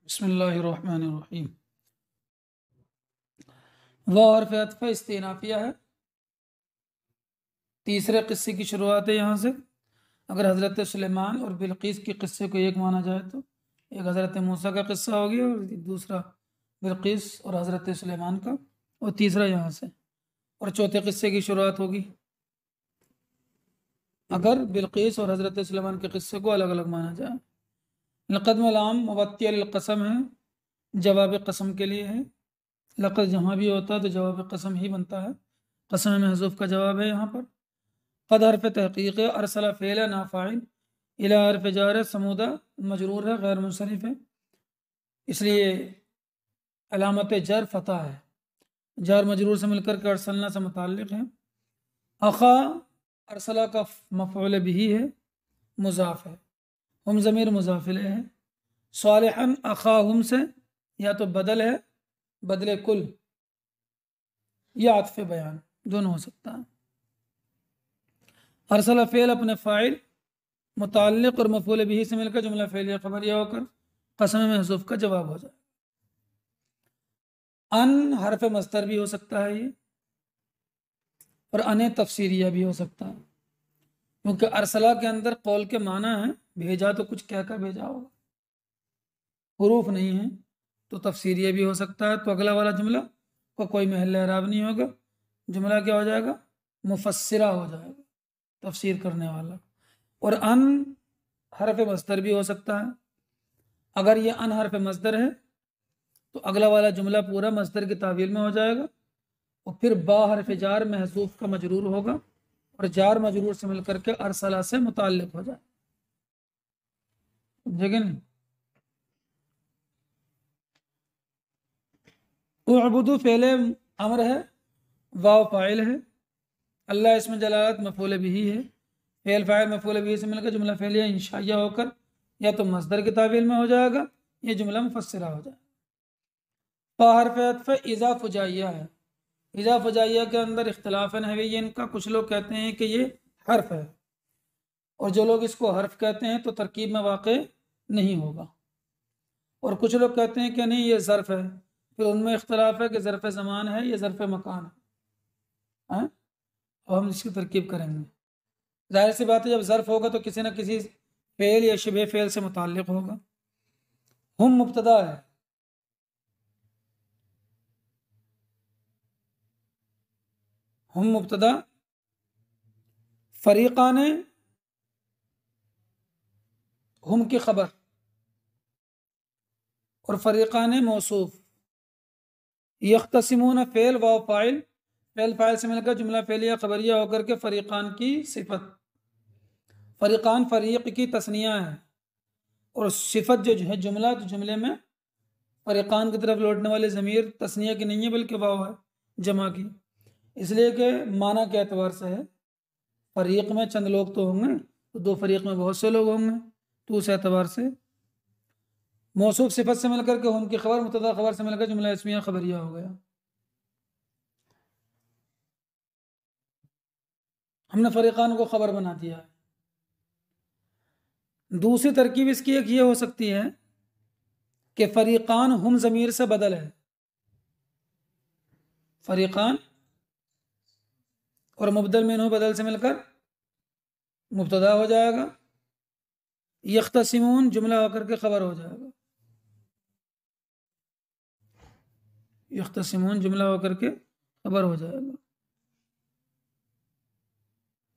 بسم اللہ الرحمن الرحیم۔ وہ حرف عطف استئنافیہ ہے، تیسرے قصے کی شروعات ہے یہاں سے۔ اگر حضرت سلیمان اور بلقیس کے قصے کو ایک مانا جائے تو ایک حضرت موسیٰ کا قصہ ہو گیا، اور دوسرا بلقیس اور حضرت سلیمان کا، اور تیسرا یہاں سے، اور چوتھے قصے کی شروعات ہوگی اگر بلقیس اور حضرت سلیمان کے قصے کو الگ الگ مانا جائے۔ لقد میں لام موطی للقسم ہے، جواب قسم کے لیے ہے۔ لقد جہاں بھی ہوتا ہے تو جواب قسم ہی بنتا ہے، قسم محذوف کا جواب ہے یہاں پر۔ قد حرف تحقیق ہے، ارسلہ فعل ہے نافعل، الی حرف جار ہے، سمودہ مجرور ہے غیر منصرف ہے، اس لیے علامت جر فتح ہے، جار مجرور سے مل کر کے ارسلنا سے متعلق ہے۔ اخا ارسلہ کا مفعول بھی ہے، مضاف ہے، ہم ضمیر مضاف الیہ ہے۔ صالحا اخاہم سے یا تو بدل ہے، بدل کل، یا عطف بیان، دونوں ہو سکتا ہے۔ ارسلہ فعل اپنے فاعل متعلق اور مفعول بھی سے مل کر جملہ فعلیہ خبریہ ہو کر قسم محذوف کا جواب ہو جائے۔ ان حرف مصدر بھی ہو سکتا ہے یہ، اور ان تفسیریہ بھی ہو سکتا ہے، کیونکہ ارسلہ کے اندر قول کے معنی ہے بھیجا تو کچھ کہہ کر بھیجا ہوگا، حروف نہیں ہیں، تو تفسیریہ بھی ہو سکتا ہے۔ تو اگلا والا جملہ کو کوئی محل اعراب نہیں ہوگا، جملہ کیا ہو جائے گا؟ مفسرہ ہو جائے گا، تفسیر کرنے والا۔ اور ان حرف مصدر بھی ہو سکتا ہے، اگر یہ ان حرف مصدر ہے تو اگلا والا جملہ پورا مصدر کی تعویل میں ہو جائے گا، اور پھر با حرف جار محذوف کا مجرور ہوگا، اور جار مجرور سے مل کر کے ارسلہ سے متعلق ہو جائے، سمجھے گا نہیں؟ اعبدو فعل امر ہے، واو فاعل ہے، اللہ اسم جلالت مفعول بھی ہے، فعل فاعل مفعول بھی سے مل کر جملہ فعلیہ انشائیہ ہو کر یا تو مصدر کی تعویل میں ہو جائے گا، یہ جملہ مفسرہ ہو جائے گا۔ فا حرف عطف اذا فجائیہ ہے، اذا فجائیہ کے اندر اختلاف ہے، ان کا کچھ لوگ کہتے ہیں کہ یہ حرف ہے، اور جو لوگ اس کو حرف کہتے ہیں تو ترکیب میں واقع نہیں ہوگا، اور کچھ لوگ کہتے ہیں کہ نہیں یہ ظرف ہے، پھر ان میں اختلاف ہے کہ ظرف زمان ہے یا ظرف مکان ہے، اور ہم اس کی ترکیب کریں گے۔ ظاہر سی بات ہے جب ظرف ہوگا تو کسی نہ کسی فعل یا شبہ فعل سے متعلق ہوگا۔ ہم مبتدا ہے، ہم مبتدا، فریقان ہم کی خبر، اور فریقان موصوف، یختصمون فعل واو فاعل، فعل فاعل سے مل کر جملہ فعلیہ خبریہ ہو کر کے فریقان کی صفت، فریقان فریق کی تثنیہ ہے، اور صفت جو ہے جملہ، تو جملے میں فریقان کی طرف لوٹنے والے ضمیر تثنیہ کی نہیں ہے بلکہ واو ہے، جمع کی، اس لیے کہ معنی کے اعتبار سے ہے، فریق میں چند لوگ تو ہوں گے، تو دو فریق میں بہت سے لوگ ہوں گے، تو اس اعتبار سے موصوف صفت سے مل کر کے ہم کی خبر، مبتدا خبر سے مل کر جملہ اسمیہ خبریہ ہو گیا۔ ہم نے فریقان کو خبر بنا دیا۔ دوسری ترکیب اس کی ایک یہ ہو سکتی ہے کہ فریقان ہم ضمیر سے بدل ہے، فریقان اور مبدل منہ بدل سے مل کر مبتدا ہو جائے گا، یختصمون جملہ ہو کر کے خبر ہو جائے گا، یختصمون جملہ ہو کر کے خبر ہو جائے گا۔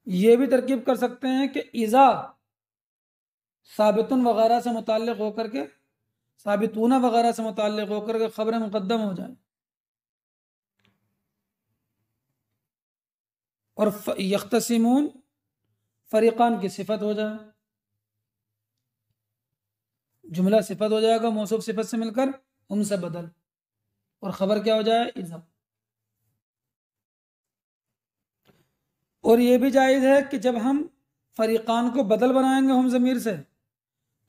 یہ بھی ترکیب کر سکتے ہیں کہ اذا ثابتن وغیرہ سے متعلق ہو کر کے، ثابتون وغیرہ سے متعلق ہو کر کے خبر مقدم ہو جائے، اور یختصمون فریقان کی صفت ہو جائے، جملہ صفت ہو جائے گا موصوف صفت سے مل کر ہم سے بدل، اور خبر کیا ہو جائے؟ اذا۔ اور یہ بھی جائز ہے کہ جب ہم فریقان کو بدل بنائیں گے ہم ضمیر سے،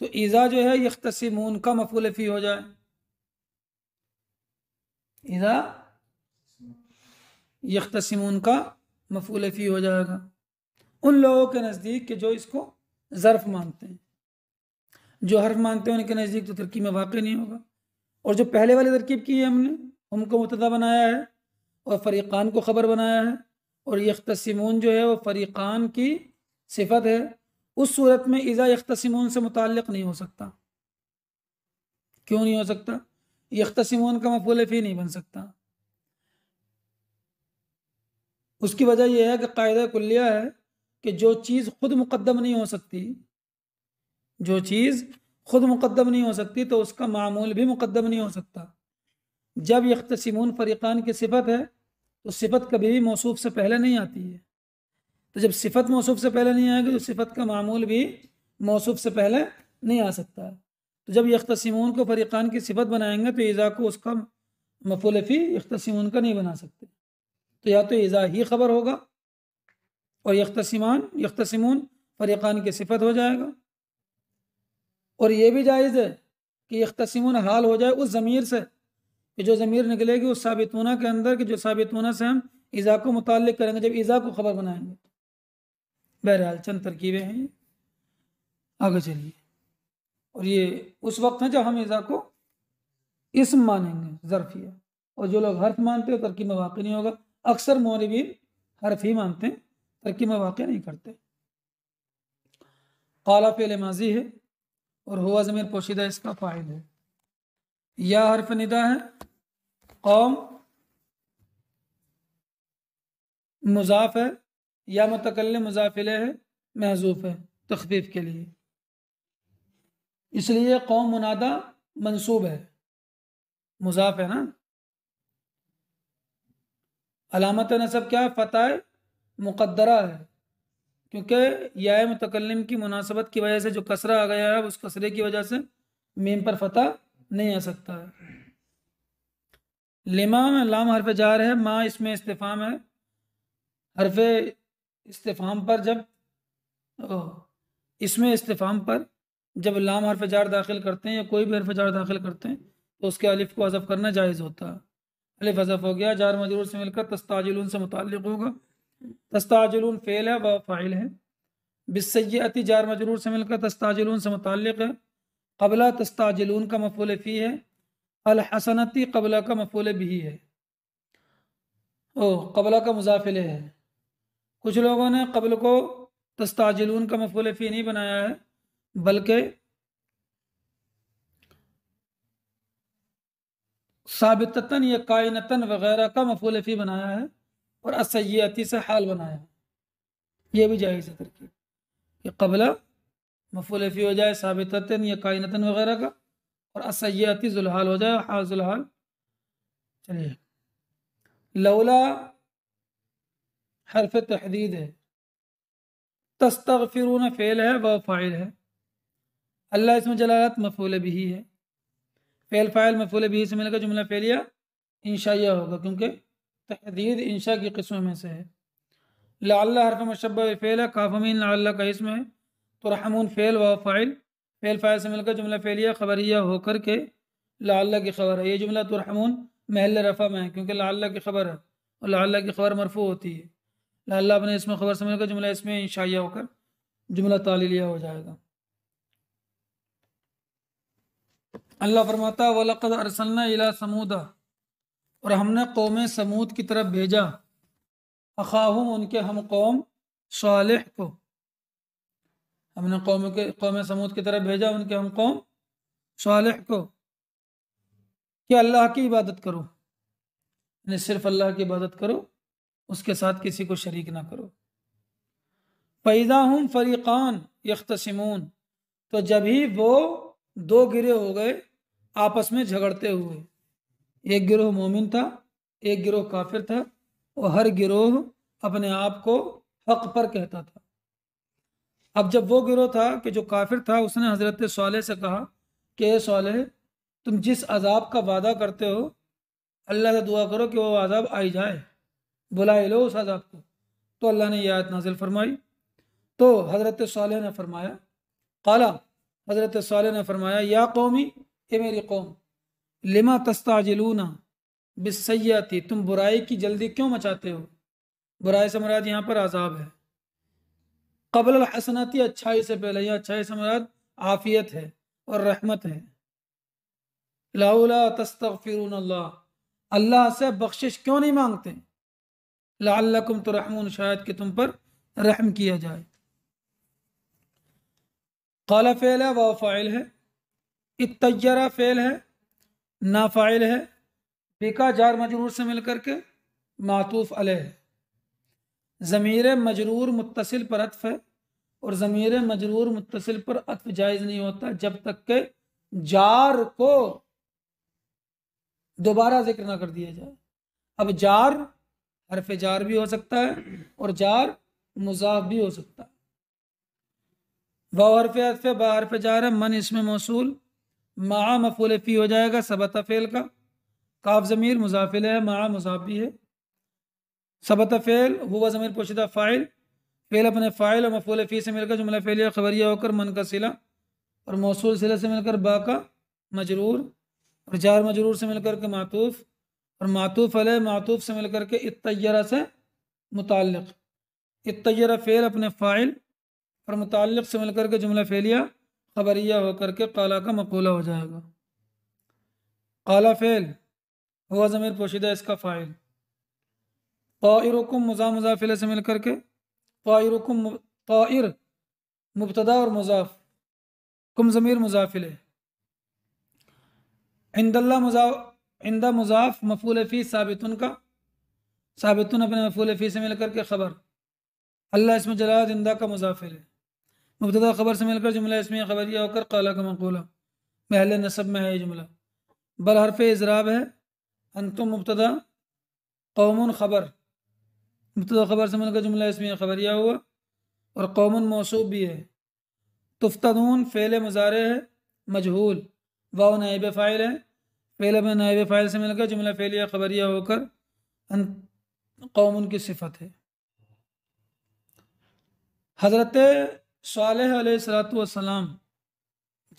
تو اذا جو ہے یختصمون کا مفعول فی ہو جائے، اذا یختصمون کا مفعول فی ہو جائے گا ان لوگوں کے نزدیک کہ جو اس کو ظرف مانتے ہیں۔ جو حرف مانتے ہیں ان کے نزدیک تو ترکیب میں واقع نہیں ہوگا. اور جو پہلے والی ترکیب کی ہے ہم نے، ہم کو مبتدا بنایا ہے اور فریقان کو خبر بنایا ہے، اور یختصمون جو ہے وہ فریقان کی صفت ہے، اس صورت میں اذا یختصمون سے متعلق نہیں ہو سکتا. کیوں نہیں ہو سکتا؟ یختصمون کا مفعول فی نہیں بن سکتا. اس کی وجہ یہ ہے کہ قاعدہ کلیہ ہے کہ جو چیز خود مقدم نہیں ہو سکتی، جو چیز خود مقدم نہیں ہو سکتی تو اس کا معمول بھی مقدم نہیں ہو سکتا. جب یختصمون فریقان کی صفت ہے تو صفت کبھی بھی موصوف سے پہلے نہیں آتی ہے، تو جب صفت موصوف سے پہلے نہیں آئے گی تو صفت کا معمول بھی موصوف سے پہلے نہیں آ سکتا. تو جب یختصمون کو فریقان کی صفت بنائیں گے تو اذا کو اس کا مفعول فی یختصمون کا نہیں بنا سکتے. تو یا تو اذا ہی خبر ہوگا اور یختصمون فریقان کی صفت ہو جائے گا، اور یہ بھی جائز ہے کہ یختصمون حال ہو جائے اس ضمیر سے کہ جو ضمیر نکلے گی اس ثابتونہ کے اندر، کہ جو ثابتونہ سے ہم اذا کو متعلق کریں گے جب اذا کو خبر بنائیں گے. بہرحال چند ترکیبیں ہیں یہ. آگے چلیے. اور یہ اس وقت ہے جب ہم اذا کو اسم مانیں گے، ظرفیہ. اور جو لوگ حرف مانتے ہیں ترکیب میں واقع نہیں ہوگا. اکثر موربین حرف ہی مانتے ہیں، ترکیب میں واقع نہیں کرتے. قال فعل ماضی ہے اور ہوا ضمیر پوشیدہ اس کا فاعل ہے. یا حرف ندا ہے، قوم مضاف ہے، یا متکلم مضاف الیہ ہے، محذوف ہے تخفیف کے لیے، اس لیے قوم منادہ منصوب ہے، مضاف ہے نا. علامت نصب کیا ہے؟ فتح مقدرہ ہے، کیونکہ یا متکلم کی مناسبت کی وجہ سے جو کسرہ آ گیا ہے اس کسرے کی وجہ سے میم پر فتح نہیں آ سکتا ہے. لما میں لام حرف جار ہے، ما اس میں استفہام ہے. حرف استفہام پر جب اس میں استفہام پر جب لام حرف جار داخل کرتے ہیں یا کوئی بھی حرف جار داخل کرتے ہیں تو اس کے الف کو حذف کرنا جائز ہوتا ہے. الف حذف ہو گیا، جار مجرور سے مل کر تستعجلون سے متعلق ہوگا. تستعجلون فعل ہے و فاعل ہے. بالسیئۃ جار مجرور سے مل کر تستعجلون سے متعلق ہے. قبلہ تستعجلون کا مفعول فی ہے. الحسنتی قبلہ کا مفعول بھی ہے، قبلہ کا مضاف الیہ ہے. کچھ لوگوں نے قبل کو تستعجلون کا مفعول فی نہیں بنایا ہے بلکہ ثابتتاً یا کائنتاً وغیرہ کا مفعول فی بنایا ہے اور السیئتی سے حال بنایا ہے. یہ بھی جائز ہے ترکیب کہ قبلہ مفعول فی ہو جائے ثابتتاً یا کائنتاً وغیرہ کا، اور السیئتی ذوالحال ہو جائے، حال ذوالحال. چلیے. لولا حرف تحدید ہے. تستغفرون فعل ہے و فاعل ہے. اللہ اسم جلالت مفعول بھی ہے. فعل فاعل مفعول بھی سے مل کر جملہ فعلیہ انشائیہ ہوگا کیونکہ تحدید انشاء کی قسموں میں سے ہے. لعل حرف مشبہ فعل ہے، کاف مین لعل کا اسم ہے. ترحمون فعل و فاعل، فعل فاعل سے مل کر جملہ فعلیہ خبریہ ہو کر کے لعل کی خبر ہے. یہ جملہ ترحمون محل رفع میں ہے کیونکہ لعل کی خبر ہے اور لعل کی خبر مرفوع ہوتی ہے. لعل اپنے اسم خبر سے مل کر جملہ اسم انشائیہ ہو کر جملہ تعلیلیہ ہو جائے گا. اللہ فرماتا وَلَقَدْ أَرْسَلْنَا إِلَىٰ سَمُودَ، اور ہم نے قوم سمود کی طرف بھیجا، اخاہم ان کے ہم قوم صالح کو. ہم نے قوم سمود کی طرف بھیجا ان کے ہم قوم صالح کو کہ اللہ کی عبادت کرو، یعنی صرف اللہ کی عبادت کرو، اس کے ساتھ کسی کو شریک نہ کرو. فَإِذَا هُمْ فَرِيقَانِ يَخْتَصِمُونَ، تو جب ہی وہ دو گروہ ہو گئے آپس میں جھگڑتے ہوئے. ایک گروہ مومن تھا، ایک گروہ کافر تھا، اور ہر گروہ اپنے آپ کو حق پر کہتا تھا. اب جب وہ گروہ تھا کہ جو کافر تھا اس نے حضرت صالح سے کہا کہ اے صالح، تم جس عذاب کا وعدہ کرتے ہو اللہ سے دعا کرو کہ وہ عذاب آئی جائے، بلائے لو اس عذاب کو. تو اللہ نے یہ آیت نازل فرمائی. تو حضرت صالح نے فرمایا، قالا، حضرت صالح نے فرمایا، یا قومی، اے میری قوم، لما تستعجلون بالسیئۃ، تم برائی کی جلدی کیوں مچاتے ہو. برائی سے مراد یہاں پر عذاب ہے. قبل الحسناتی، اچھائی سے پہلے، یا اچھائی سے مراد عافیت ہے. اور رحمت ہے۔ لولا تستغفرون اللہ، اللہ سے بخشش کیوں نہیں مانگتے؟ لعلکم ترحمون، شاید کہ تم پر رحم کیا جائے۔ قال فعل ہے، واو فاعل ہے، اتطیرہ فعل ہے، نافاعل ہے، بکا جار مجرور سے مل کر کے معطوف علیہ ہے۔ ضمیر مجرور متصل پر عطف ہے، اور ضمیر مجرور متصل پر عطف جائز نہیں ہوتا جب تک کہ جار کو دوبارہ ذکر نہ کر دیا جائے۔ اب جار حرف جار بھی ہو سکتا ہے اور جار مضاف بھی ہو سکتا ہے۔ واو حرف عطف، با حرف جار ہے، من اسم موصول، مع مفعول فی ہو جائے گا ثبت فعل کا، کاف ضمیر مضاف الیہ ہے، مع مضاف بھی ہے، ثبت فعل ہوا ضمیر پوشیدہ فاعل، فعل اپنے فاعل اور مفعول فی سے مل کر جملہ فعلیہ خبریہ ہو کر من کا صلہ اور موصول صلہ سے مل کر با کا مجرور اور جار مجرور سے مل کر کے معطوف اور معطوف علیہ معطوف سے مل کر کے اتطیرہ سے متعلق۔ اتطیرہ فعل اپنے فاعل اور متعلق سے مل کر کے جملہ فعلیہ خبریہ ہو کر کے قالا کا مقولہ ہو جائے گا۔ قالا فعل ہوا ضمیر پوشیدہ اس کا فاعل، طائرکم مضاف مضاف الیہ سے مل کر کے طائرکم، طائر مبتدا اور مضاف، کم ضمیر مضاف الیہ، عند اللہ مضاف، عند مضاف مفعول فی ثابتن کا، ثابتن اپنے مفعول فی سے مل کر کے خبر، اللہ اسم جلالت عندہ کا مضاف الیہ، مبتدا خبر سے مل کر جملہ اسمیہ خبریہ ہو کر قالا کا مقولہ، محل نصب میں ہے یہ جملہ۔ بل حرف اضراب ہے، انتم مبتدا قوم خبر، مبتدا خبر سے مل کر جملہ اسمیہ خبریہ ہوا اور قوم موصوف بھی ہے۔ تفتنون فعل مضارع ہے مجہول، واو نائب فاعل ہے، فعل میں نائب فاعل سے مل کر جملہ فعلیہ خبریہ ہو کر قوم کی صفت ہے۔ حضرت صالح علیہ الصلوۃ والسلام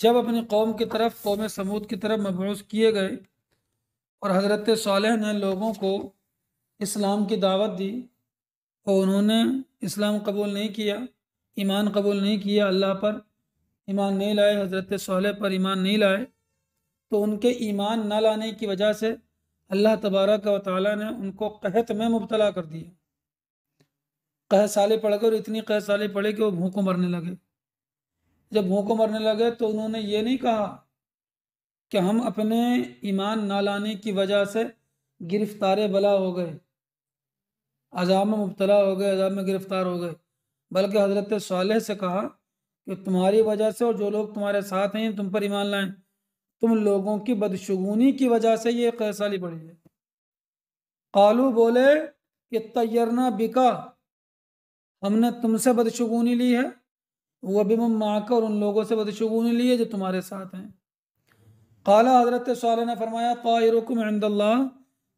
جب اپنی قوم کی طرف، قوم سمود کی طرف مبعوث کیے گئے اور حضرت صالح نے لوگوں کو اسلام کی دعوت دی اور انہوں نے اسلام قبول نہیں کیا، ایمان قبول نہیں کیا، اللہ پر ایمان نہیں لائے، حضرت صالح پر ایمان نہیں لائے، تو ان کے ایمان نہ لانے کی وجہ سے اللہ تبارک و تعالیٰ نے ان کو قحط میں مبتلا کر دیا۔ قحط سالی پڑ کر اتنی قحط سالی پڑی کہ وہ بھوکوں مرنے لگے۔ جب بھوکوں مرنے لگے تو انہوں نے یہ نہیں کہا کہ ہم اپنے ایمان نہ لانے کی وجہ سے گرفتار بلا ہو گئے، عذاب میں مبتلا ہو گئے، عذاب میں گرفتار ہو گئے، بلکہ حضرت صالح سے کہا کہ تمہاری وجہ سے اور جو لوگ تمہارے ساتھ ہیں تم پر ایمان لائیں، تم لوگوں کی بدشگونی کی وجہ سے یہ قحط سالی پڑی ہے۔ قالو بولے کہ طیرنا بکا، ہم نے تم سے بدشگونی لی ہے، وہ بمن معک، اور ان لوگوں سے بدشگونی لی ہے جو تمہارے ساتھ ہیں۔ قال حضرت صالح نے فرمایا طائرکم عند اللہ،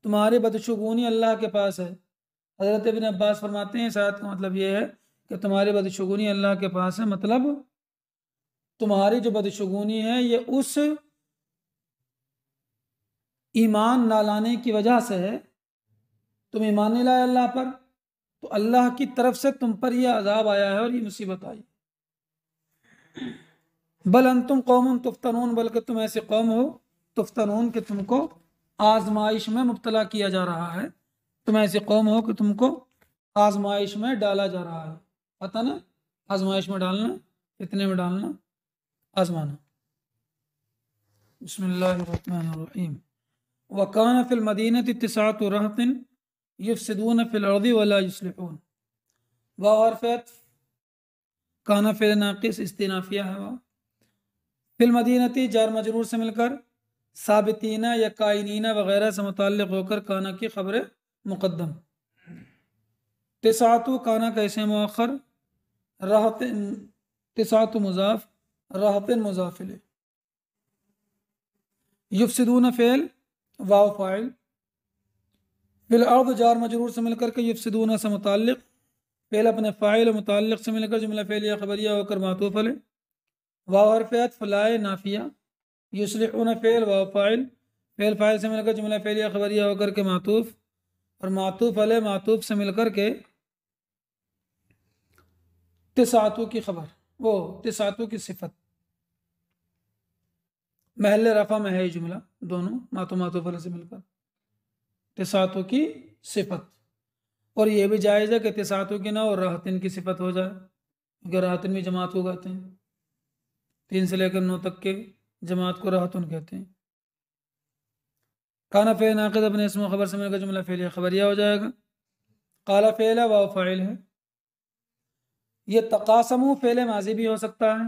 تمہاری بدشگونی اللہ کے پاس ہے۔ حضرت ابن عباس فرماتے ہیں اس آیت کا مطلب یہ ہے کہ تمہاری بدشگونی اللہ کے پاس ہے، مطلب تمہاری جو بدشگونی ہے یہ اس ایمان نہ لانے کی وجہ سے ہے، تم ایمان نہیں لائے اللہ پر، تو اللہ کی طرف سے تم پر یہ عذاب آیا ہے اور یہ مصیبت آئی۔ بل انتم قوم تفتنون، بلکہ تم ایسے قوم ہو تفتنون کہ تم کو آزمائش میں مبتلا کیا جا رہا ہے، تم ایسی قوم ہو کہ تم کو آزمائش میں ڈالا جا رہا ہے۔ پتہ نا آزمائش میں ڈالنا، فتنے میں ڈالنا، آزمانا۔ بسم اللہ الرحمن الرحیم۔ وَكَانَ فِي الْمَدِينَةِ تِسْعَةُ رَهْطٍ يُفْسِدُونَ فِي الْأَرْضِ وَلَا يُصْلِحُونَ۔ واو حرف عطف، کانا فعل ناقص استنافیہ ہے، واو فی المدینتی جار مجرور سے مل کر ثابتینہ یا کائنینہ وغیرہ سے متعلق ہو کر کانا کی خبر مقدم۔ تسعۃ کانا کیسے مؤخر، رہط تسعۃ مضاف، رہط مضاف الیہ، یفسدون فعل واو فاعل، فی الارض جار مجرور سے مل کر کے یفسدون سے متعلق، فعل اپنے فاعل متعلق سے مل کر جملہ فعلیہ خبریہ ہو کر معطوف علیہ، واو حرف عطف لائے نافیہ، یصلحون فعل واو فاعل، فعل فاعل سے مل کر جملہ فعلیہ خبریہ ہو کر کے معطوف اور معطوف علیہ معطوف سے مل کر کے تسعۃ کی خبر، وہ تسعۃ کی صفت۔ محل رفع میں ہے یہ جملہ، دونوں ماتو ماتو فل سے مل کر تساتو کی صفت، اور یہ بھی جائز ہے کہ تساتو کی نہ اور راحتن کی صفت ہو جائے، کیونکہ راحتن بھی جماعت کو کہتے ہیں، 3 سے لے کر 9 تک کے جماعت کو راحتن کہتے ہیں۔ کانا فعل ناقض اپنے اسم و خبر سے مل کر جملہ فعلیہ خبریہ ہو جائے گا۔ قالا فعل ہے، واو فاعل ہے۔ یہ تقاسمو فعل ماضی بھی ہو سکتا ہے،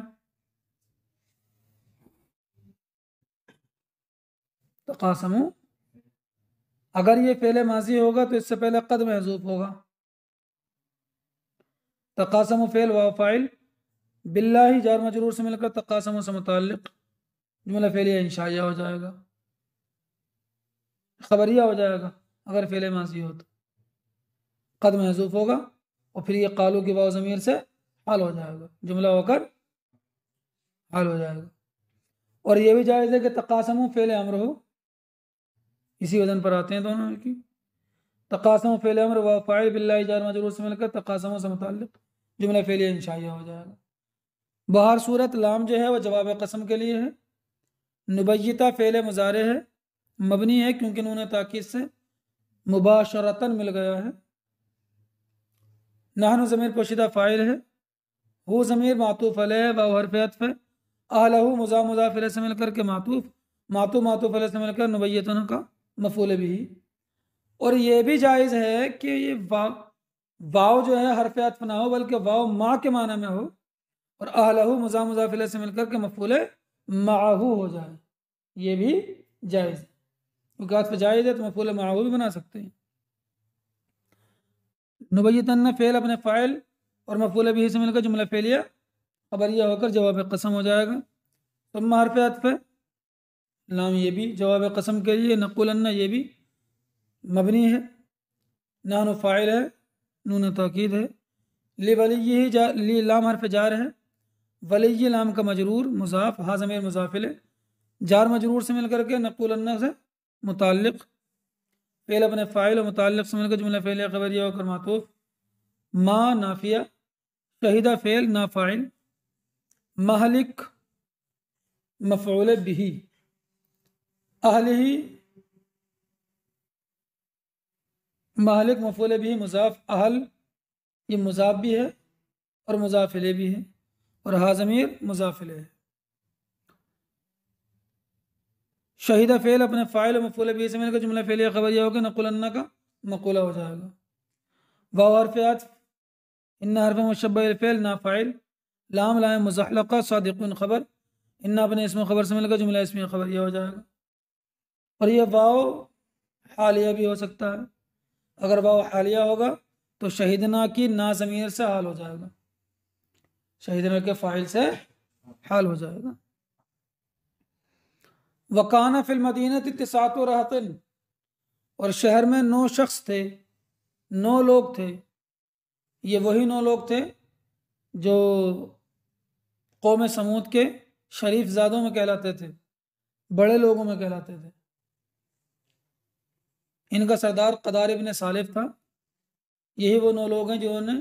تقاسمو اگر یہ فعل ماضی ہوگا تو اس سے پہلے قد محذوف ہوگا۔ تقاسم فعل واو فاعل، باللہ جار مجرور سے مل کر تقاسم سے متعلق جملہ فعلیہ انشائیہ ہو جائے گا، خبریہ ہو جائے گا اگر فعل ماضی ہو تو، قد محذوف ہوگا اور پھر یہ قالو کی واو ضمیر سے حال ہو جائے گا، جملہ ہو کر حال ہو جائے گا۔ اور یہ بھی جائز ہے کہ تقاسم فعل امر ہو، اسی وزن پر آتے ہیں دونوں کی، تقاسم فعل امر واو فاعل باللہ جار مجرور سے مل کر تقاسم سے متعلق جملہ فعلیہ انشائیہ ہو جائے گا۔ بہر صورت لام جو ہے وہ جواب قسم کے لیے ہے، نبیتہ فعل مضارع ہے، مبنی ہے کیونکہ نون تاکید سے مباشرتاً مل گیا ہے، نحن ضمیر پوشیدہ فاعل ہے، ہو ضمیر معطوف علیہ واو حرف عطف ہے، اہلہ مضاف مضاف الیہ سے مل کر کے معطوف معطوف علیہ سے مل کر نبیتن کا مفعول بھی، اور یہ بھی جائز ہے کہ یہ واو جو ہے حرف عطف نہ ہو بلکہ واو ما کے معنی میں ہو، اور اہلہ مضاف مضاف الیہ سے مل کر کے مفعول معہ ہو جائے، یہ بھی جائز ہے، کیونکہ عطف جائز ہے تو مفعول معہ بھی بنا سکتے ہیں۔ نبیتن فعل اپنے فاعل اور مفعول بھی سے مل کر جملہ فعلیہ خبریہ ہو کر جواب قسم ہو جائے گا۔ ثم حرف عطف ہے، لام یہ بھی جواب قسم کے لیے، نقولن یہ بھی مبنی ہے، نحن فاعل ہے، نون تاکید ہے، لی لام حرف جار ہے، ولی لام کا مجرور مضاف، ہا ضمیر مضاف الیہ جار مجرور سے مل کر کے نقولن سے متعلق، فعل اپنے فاعل و متعلق سے مل کر جملہ فعلیہ خبریہ ہو کر معطوف، ما نافیہ، شہیدہ فعل نا فاعل، مہلک مفعول بھی، اہلہ مہلک مفعول بھی مضاف، اہل یہ مضاف بھی ہے اور مضاف الیہ بھی ہے، اور ہا ضمیر مضاف الیہ ہے۔ شہیدہ فعل اپنے فاعل و مفعول بھی سے مل کر جملہ فعلیہ خبریہ ہو کے نقولن کا مقولہ ہو جائے گا۔ واو حرف عطف، ان حرف مشبہ الفعل نا فاعل، لام لام مزحلقہ صادق خبر، ان اپنے اسم و خبر سے مل کر جملہ اسمیہ خبریہ ہو جائے گا، اور یہ واو حالیہ بھی ہو سکتا ہے، اگر واو حالیہ ہوگا تو شہیدنا کی نا ضمیر سے حال ہو جائے گا، شہیدنا کے فاعل سے حال ہو جائے گا۔ وکانہ فی المدینہ تسعۃ رہط، اور شہر میں 9 شخص تھے، 9 لوگ تھے، یہ وہی 9 لوگ تھے جو قوم سمود کے شریف زادوں میں کہلاتے تھے، بڑے لوگوں میں کہلاتے تھے۔ ان کا سردار قدار ابن سالف تھا، یہی وہ 9 لوگ ہیں جنہوں نے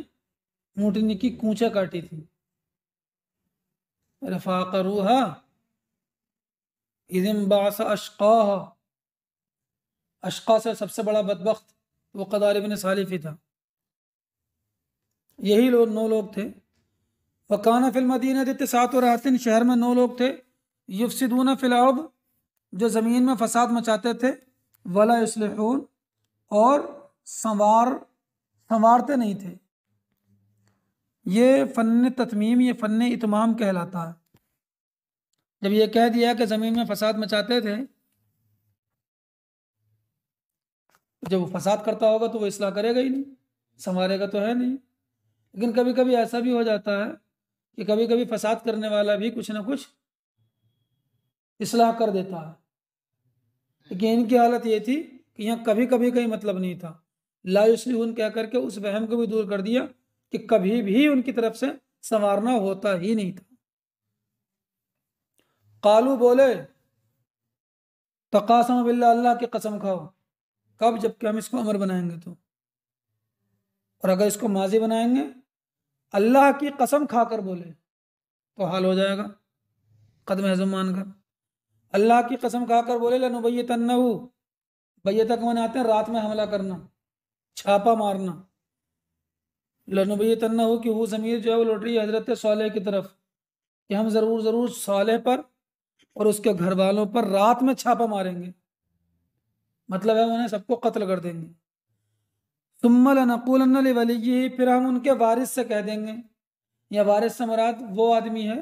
اونٹنی کی کونچیں کاٹی تھی۔ رفاقروہا اذ انبعث اشقاہا، اشقا سے سب سے بڑا بدبخت وہ قدار ابن سالف ہی تھا، یہی 9 لوگ تھے۔ وکانہ فی المدینہ تسعۃ رہط، شہر میں 9 لوگ تھے، یفسدون فی الارض جو زمین میں فساد مچاتے تھے، ولا یصلحون اور سنوارتے نہیں تھے۔ یہ فن تتمیم، یہ فن اتمام کہلاتا ہے۔ جب یہ کہہ دیا کہ زمین میں فساد مچاتے تھے، جب وہ فساد کرتا ہوگا تو وہ اصلاح کرے گا ہی نہیں، سنوارے گا تو ہے نہیں۔ لیکن کبھی کبھی ایسا بھی ہو جاتا ہے کہ کبھی کبھی فساد کرنے والا بھی کچھ نہ کچھ اصلاح کر دیتا ہے، لیکن ان کی حالت یہ تھی کہ یہاں کبھی کبھی کا ہی مطلب نہیں تھا، لا یصلحون کہہ کر کے اس وہم کو بھی دور کر دیا کہ کبھی بھی ان کی طرف سے سنوارنا ہوتا ہی نہیں تھا۔ قالو بولے، تقاسم باللہ اللہ کی قسم کھاؤ، کب؟ جب کہ ہم اس کو امر بنائیں گے تو، اور اگر اس کو ماضی بنائیں گے اللہ کی قسم کھا کر بولے تو حال ہو جائے گا قد محذوف مان کر۔ اللہ کی قسم کھا کر بولے لنبیتنہ، بیتہ کو مناتے ہیں رات میں حملہ کرنا، چھاپا مارنا، لنبیتنہ کہ وہ ضمیر جو ہے وہ لوٹ رہی ہے حضرت صالح کی طرف کہ ہم ضرور صالح پر اور اس کے گھر والوں پر رات میں چھاپا ماریں گے، مطلب ہے انہیں سب کو قتل کر دیں گے۔ ثم لنقولن لولیہ، پھر ہم ان کے وارث سے کہہ دیں گے، یا وارث سے مراد وہ آدمی ہے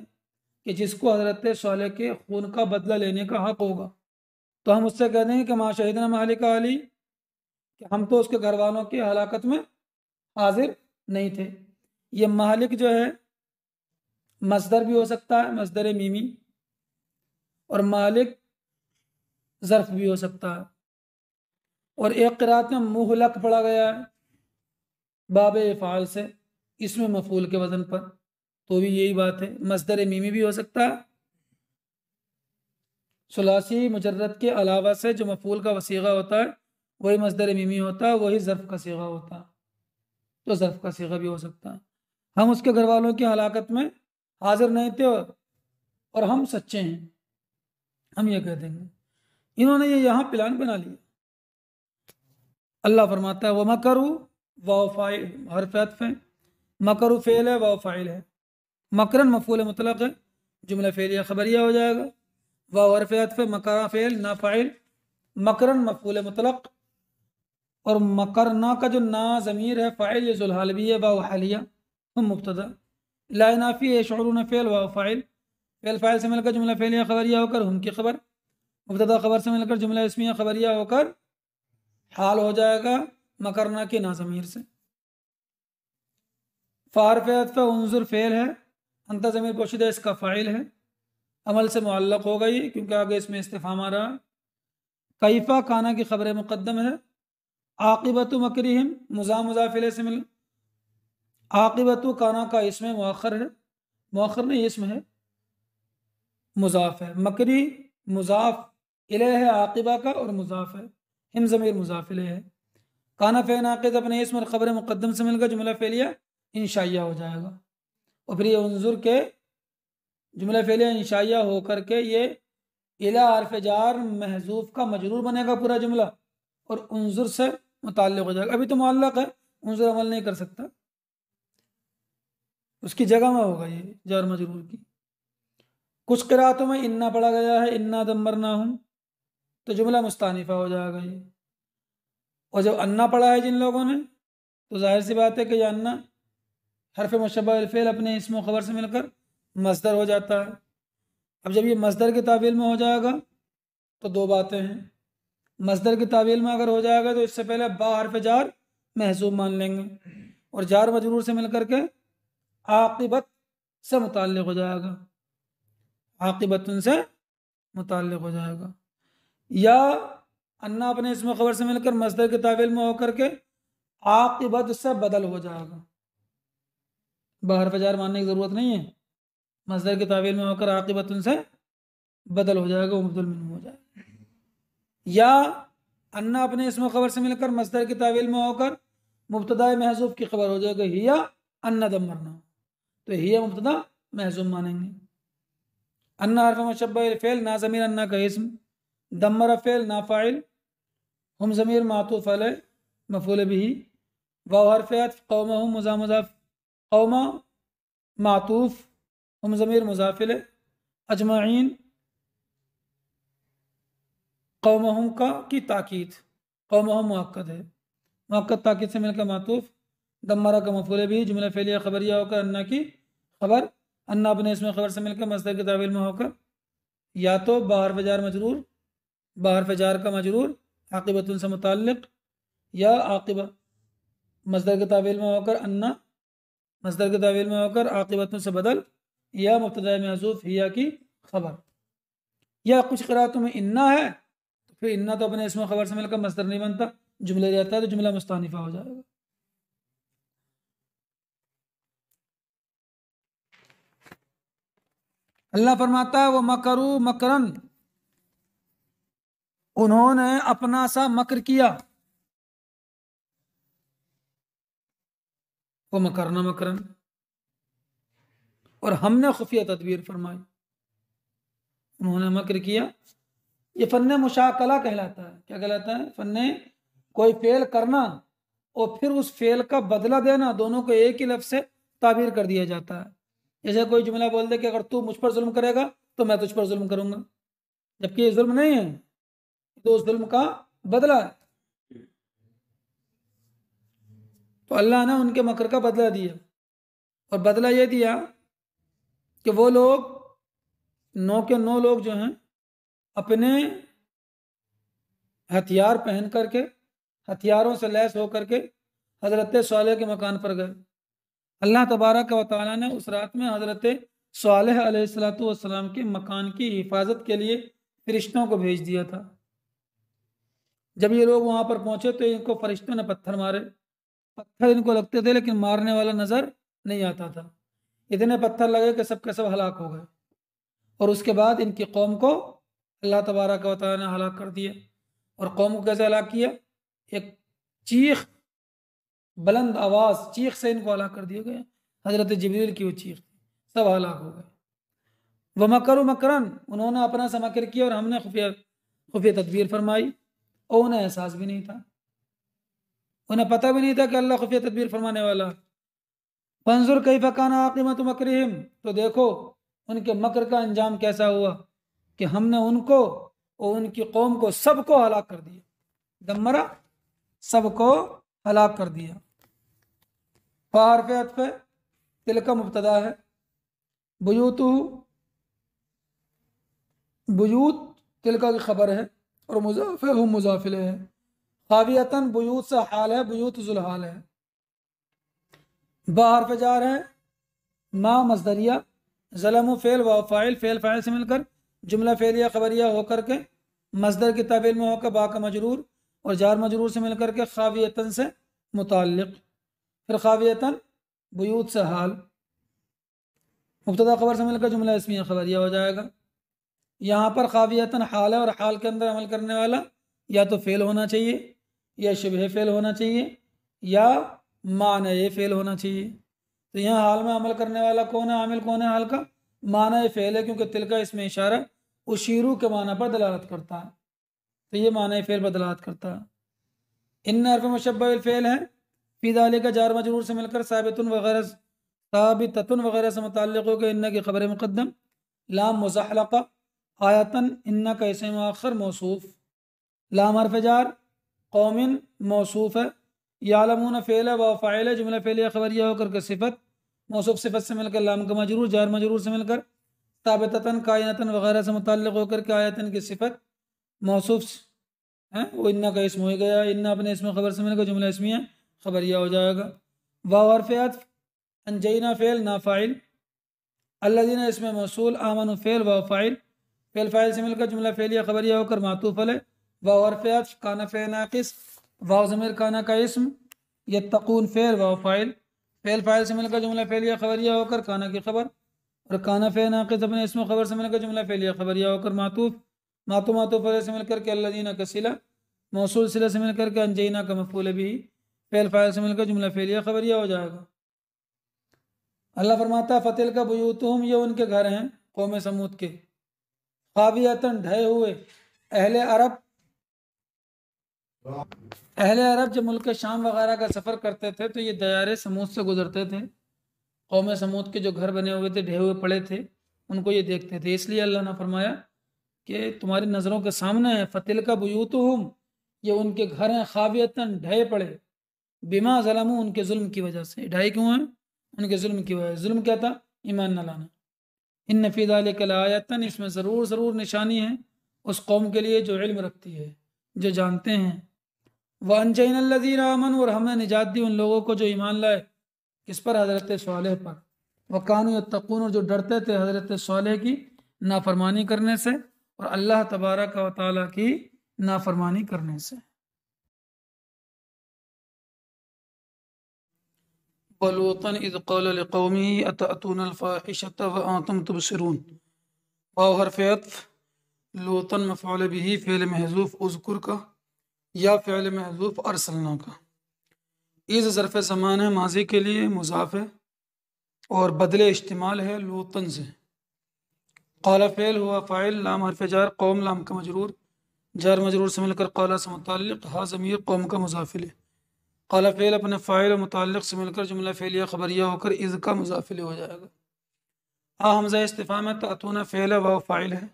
کہ جس کو حضرت صالح کے خون کا بدلہ لینے کا حق ہوگا، تو ہم اس سے کہہ دیں گے کہ ما شہدنا مہلک اہلی، کہ ہم تو اس کے گھر والوں کی ہلاکت میں حاضر نہیں تھے۔ یہ مہلک جو ہے مصدر بھی ہو سکتا ہے، مصدر میمی، اور مالک ظرف بھی ہو سکتا ہے، اور ایک قرات میں مہلک پڑھا گیا ہے باب افعال سے اس میں مفعول کے وزن پر، تو بھی یہی بات ہے، مصدر میمی بھی ہو سکتا ہے، ثلاثی مجرد کے علاوہ سے جو مفعول کا صیغہ ہوتا ہے وہی مصدر میمی ہوتا ہے، وہی ظرف کا صیغہ ہوتا ہے، تو ظرف کا صیغہ بھی ہو سکتا ہے۔ ہم اس کے گھر والوں کی ہلاکت میں حاضر نہیں تھے اور ہم سچے ہیں، ہم یہ کہہ دیں گے۔ انہوں نے یہ یہاں پلان بنا لیا۔ اللہ فرماتا ہے وَمَكَرُوا، واو فاعل حرف عطف ہے، مکرو فعل ہے، واو فاعل ہے، مکرن مفعول مطلق ہے، جملہ فعلیہ خبریہ ہو جائے گا، واو حرف عطف ہے، مکرا فعل نا فاعل، مکرن مفعول مطلق، اور مکرنا کا جو نا ضمیر ہے فاعل یہ ذوالحال بھی ہے، واو حالیہ ہم مبتدا، لا نافی یشعرون فعل واو فاعل، فعل فاعل سے مل کر جملہ فعلیہ خبریہ ہو کر ہم کی خبر، مبتدا خبر سے مل کر جملہ اسمیہ خبریہ ہو کر حال ہو جائے گا مکرنا کے نا ضمیر سے۔ فحرف عطف انظر فعل ہے، انت ضمیر پوشیدہ اس کا فاعل ہے، عمل سے معلق ہو گئی کیونکہ آگے اس میں استفہام آ رہا۔ کیفا کانا کی خبر مقدم ہے، عاقبت مکرہم مضاف مضاف الیہ سے مل، عاقبت کانا کا اسم مؤخر ہے، مؤخر نہیں اسم ہے، مضاف ہے، مکری مضاف الیہ ہے، عاقبہ کا اور مضاف ہے، ہم ضمیر مضاف الیہ ہے، کانا فعل ناقص اپنے اسم اور خبر مقدم سے مل کر جملہ فعلیہ انشائیہ ہو جائے گا، اور پھر یہ انظر کے جملہ فعلیہ انشائیہ ہو کر کے یہ الی حرف جار محذوف کا مجرور بنے گا پورا جملہ، اور انظر سے متعلق ہو جائے گا، ابھی تو معلق ہے انظر عمل نہیں کر سکتا، اس کی جگہ میں ہوگا یہ جار مجرور کی۔ کچھ قراتوں میں انا پڑھا گیا ہے، انا دمرناہم، تو جملہ مستانفہ ہو جائے گا یہ، اور جب انا پڑھا ہے جن لوگوں نے تو ظاہر سی بات ہے کہ یہ انا حرف مشبہ الفعل اپنے اسم و خبر سے مل کر مصدر ہو جاتا ہے۔ اب جب یہ مصدر کی تعویل میں ہو جائے گا تو دو باتیں ہیں، مصدر کی تعویل میں اگر ہو جائے گا تو اس سے پہلے با حرف جار محذوف مان لیں گے، اور جار مجرور سے مل کر کے عاقبت سے متعلق ہو جائے گا، عاقبت سے متعلق ہو جائے گا، یا انا اپنے اسم و خبر سے مل کر مصدر کی تعویل میں ہو کر کے عاقبت سے بدل ہو جائے گا، باہر فجار ماننے کی ضرورت نہیں ہے، مصدر کی تعویل میں ہو کر عاقبت سے بدل ہو جائے گا، وہ مبدل منہ ہو جائے گا، یا انا اپنے اسم و خبر سے مل کر مصدر کی تعویل میں ہو کر مبتدا محذوف کی خبر ہو جائے گا، ہیا انا دمرنا، تو ہیا مبتدا محذوف مانیں گے، انا حرف مشبہ الفعل نا ضمیر انا کا اسم، دمر فعل نا فاعل، ہم ضمیر معطوف علیہ مفعول به، واو حرف عطف قومہم مضاف مضاف، قوم معطوف ہم ضمیر مضاف الیہ، اجمعین قومہم کا کی تاکید، قومہم مؤکد ہے، مؤکد تاکید سے مل کر معطوف، دمرہ کا مفعول به جملہ فعلیہ خبریہ ہو کر انا کی خبر، انا اپنے اسم خبر سے مل کر مصدر کی تعویل میں ہو کر یا تو باہر فجار مجرور، باہر فجار کا مجرور عاقبت سے متعلق، یا عاقبت مصدر کی تعویل میں ہو کر انا مصدر کی تعویل میں ہو کر عاقبت سے بدل، یا مبتدا محذوف ہیا کی خبر، یا کچھ قراتوں میں انا ہے تو پھر انا تو اپنے اسم خبر سے مل کر مصدر نہیں بنتا، جملہ رہتا ہے تو جملہ مستانفہ ہو جائے گا۔ اللہ فرماتا ہے وہ مکرو مکرن، انہوں نے اپنا سا مکر کیا، وہ مکرنا مکرن، اور ہم نے خفیہ تدبیر فرمائی، انہوں نے مکر کیا یہ فن مشاکلہ کہلاتا ہے. کیا کہلاتا ہے؟ فن کوئی فعل کرنا اور پھر اس فعل کا بدلہ دینا، دونوں کو ایک ہی لفظ سے تعبیر کر دیا جاتا ہے. جیسے کوئی جملہ بول دے کہ اگر تو مجھ پر ظلم کرے گا تو میں تجھ پر ظلم کروں گا، جبکہ یہ ظلم نہیں ہے، تو اس ظلم کا بدلہ ہے. تو اللہ نے ان کے مکر کا بدلہ دیا، اور بدلہ یہ دیا کہ وہ لوگ 9 کے 9 لوگ جو ہیں اپنے ہتھیار پہن کر کے، ہتھیاروں سے لیس ہو کر کے حضرت صالح کے مکان پر گئے. اللہ تبارک و تعالیٰ نے اس رات میں حضرت صالح علیہ السلام کے مکان کی حفاظت کے لیے فرشتوں کو بھیج دیا تھا. جب یہ لوگ وہاں پر پہنچے تو ان کو فرشتوں نے پتھر مارے. پتھر ان کو لگتے تھے لیکن مارنے والا نظر نہیں آتا تھا. اتنے پتھر لگے کہ سب کے سب ہلاک ہو گئے. اور اس کے بعد ان کی قوم کو اللہ تبارک و تعالیٰ نے ہلاک کر دیا. اور قوم کو کیسے ہلاک کیا؟ ایک چیخ، بلند آواز چیخ سے ان کو ہلاک کر دیا گیا. حضرت جبریل کی وہ چیخ، سب ہلاک ہو گئے. وہ مکر مکرن، انہوں نے اپنا سا مکر کیا اور ہم نے خفیہ تدبیر فرمائی، اور انہیں احساس بھی نہیں تھا، انہیں پتہ بھی نہیں تھا کہ اللہ خفیہ تدبیر فرمانے والا. فانظر کیف کان عاقبۃ مکرہم، تو دیکھو ان کے مکر کا انجام کیسا ہوا کہ ہم نے ان کو اور ان کی قوم کو سب کو ہلاک کر دیا. دمرا، سب کو ہلاک کر دیا. فحرف عطف تلک مبتدا ہے، بیوت تلکا کی خبر ہے، اور مضاف ہم مضاف الیہ ہے. خاویتن بیوت سے حال ہے، بیوت ذوالحال ہے. با حرف جار ہے، ما مصدریہ، ظلم فعل و فاعل، فعل فاعل سے مل کر جملہ فعلیہ خبریہ ہو کر کے مصدر کی تعبیر میں ہو کر با کا مجرور اور جار مجرور سے مل کر کے خاویتن سے متعلق. پھر خاویتن بیوت سے حال، مبتدا خبر سے مل کر جملہ اسمیہ خبریہ ہو جائے گا. یہاں پر خاویتن حال ہے، اور حال کے اندر عمل کرنے والا یا تو فعل ہونا چاہیے، یا شبہ فعل ہونا چاہیے، یا معنی فعل ہونا چاہیے. تو یہاں حال میں عمل کرنے والا کون ہے؟ عامل کون ہے حال کا؟ معنی فعل ہے، کیونکہ تلکا اس میں اشارہ اشیرو کے معنی پر دلالت کرتا ہے، تو یہ معنی فعل پر دلالت کرتا ہے. ان حرف مشبہ الفعل ہے، فی ذالک جار مجرور سے مل کر ثابتن وغیرہ، ثابتتن وغیرہ سے متعلق ہو گئے. ان کی خبر مقدم، لام مزحلقہ، آیتن ان کا اسم مؤخر موصوف. لام حرف جار، قوم موصوف ہے، یعلمون فعل و فاعل جملہ فعلیہ خبریہ ہو کر کے صفت، موصوف صفت سے مل کر لام کا مجرور، جار مجرور سے مل کر ثابتتن کائنتن وغیرہ سے متعلق ہو کر کے آیتن کی صفت، موصوف وہ ان کا اسم ہو گیا. ان اپنے اسم خبر سے مل کر جملہ اسمیہ خبریہ ہو جائے گا. واو حرف عطف، انجینا فعل نافاعل، الذین اسم موصول، آمنوا فعل واو فاعل، فعل فاعل سے مل کر جملہ فعلیہ خبریہ ہو کر معطوف علیہ. واو حرف عطف، کان فعل ناقص، واو ضمیر کانا کا اسم، یتقون فعل واو فاعل، فعل فاعل سے مل کر جملہ فعلیہ خبریہ ہو کر کانا کی خبر، اور کانا فعل ناقص اپنے اسم خبر سے مل کر جملہ فعلیہ خبریہ ہو کر معطوف معطوف علیہ سے مل کر کے الذین کا صلہ، موصول صلہ سے مل کر کے انجینا کا مفعول بھی، فعل فاعل سے مل کر جملہ فعلیہ خبریہ ہو جائے گا. اللہ فرماتا ہے فتل کا بیوتہم، یہ ان کے گھر ہیں قوم سمود کے، خاویتن ڈھے ہوئے. اہل عرب جب ملک شام وغیرہ کا سفر کرتے تھے تو یہ دیار سمود سے گزرتے تھے. قوم سمود کے جو گھر بنے ہوئے تھے، ڈھے ہوئے پڑے تھے، ان کو یہ دیکھتے تھے. اس لیے اللہ نے فرمایا کہ تمہاری نظروں کے سامنے ہے فتل کا بیوتہم، یہ ان کے گھر ہیں خاویتن ڈھے پڑے، بما ظلموا ان کے ظلم کی وجہ سے. ڈھائی کیوں ہیں؟ ان کے ظلم کی وجہ سے. ظلم کیا تھا؟ ایمان نہ لانا. ان فی ذلک لآیۃ، اس میں ضرور نشانی ہے اس قوم کے لیے جو علم رکھتی ہے، جو جانتے ہیں. وانجینا الذین آمنوا، اور ہم نے نجات دی ان لوگوں کو جو ایمان لائے. کس پر؟ حضرت صالح پر. وکانوا یتقون، اور جو ڈرتے تھے حضرت صالح کی نافرمانی کرنے سے اور اللہ تبارک و تعالیٰ کی نافرمانی کرنے سے. وَلُوطًا اذ قال لقومه اتأتون الفاحشة وانتم تبصرون. واو حرف عطف، لوطًا مفعول به فعل محذوف اذکر کا یا فعل محذوف ارسلنا کا. اذ ظرف زمان ہے، ماضی کے لیے مضاف ہے اور بدل اشتمال ہے لوطًا سے. قال فعل ہوا فاعل، لام حرف جار، قوم لام کا مجرور، جار مجرور سے مل کر قال سے متعلق، ہا ضمیر قوم کا مضاف الیہ، قال فعل اپنے فاعل و متعلق سے مل کر جملہ فعلیہ خبریہ ہو کر اذ کا مضاف الیہ ہو جائے گا۔ حمزہ استفہام ہے، تأتون فعل واو فاعل ہے،